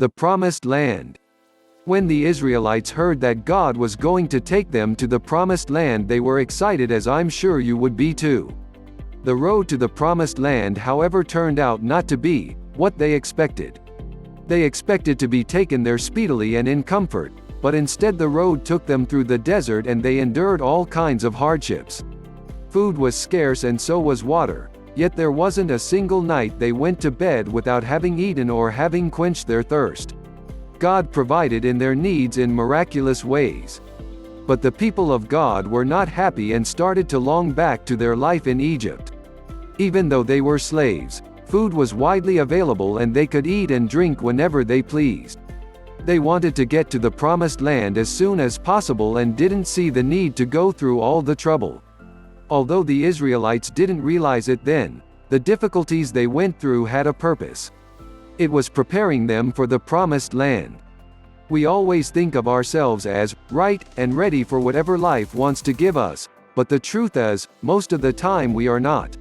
The Promised Land. When the Israelites heard that God was going to take them to the Promised Land, they were excited, as I'm sure you would be too. The road to the Promised Land, however, turned out not to be what they expected. They expected to be taken there speedily and in comfort, but instead the road took them through the desert and they endured all kinds of hardships. Food was scarce and so was water, yet there wasn't a single night they went to bed without having eaten or having quenched their thirst. God provided in their needs in miraculous ways. But the people of God were not happy and started to long back to their life in Egypt. Even though they were slaves, food was widely available and they could eat and drink whenever they pleased. They wanted to get to the Promised Land as soon as possible and didn't see the need to go through all the trouble. Although the Israelites didn't realize it then, the difficulties they went through had a purpose. It was preparing them for the Promised Land. We always think of ourselves as right and ready for whatever life wants to give us, but the truth is, most of the time we are not.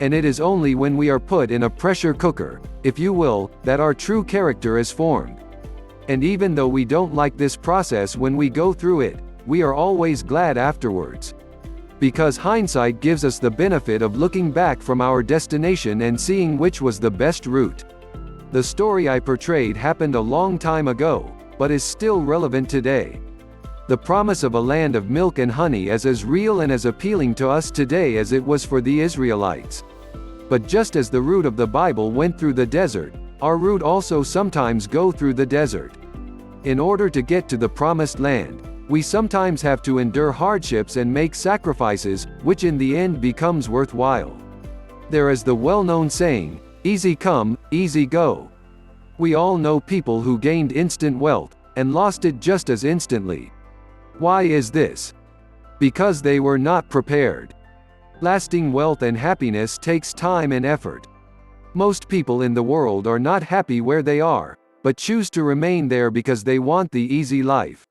And it is only when we are put in a pressure cooker, if you will, that our true character is formed. And even though we don't like this process when we go through it, we are always glad afterwards. Because hindsight gives us the benefit of looking back from our destination and seeing which was the best route. The story I portrayed happened a long time ago, but is still relevant today. The promise of a land of milk and honey is as real and as appealing to us today as it was for the Israelites. But just as the route of the Bible went through the desert, our route also sometimes go through the desert. In order to get to the Promised Land, we sometimes have to endure hardships and make sacrifices, which in the end becomes worthwhile. There is the well-known saying, "Easy come, easy go." We all know people who gained instant wealth, and lost it just as instantly. Why is this? Because they were not prepared. Lasting wealth and happiness takes time and effort. Most people in the world are not happy where they are, but choose to remain there because they want the easy life.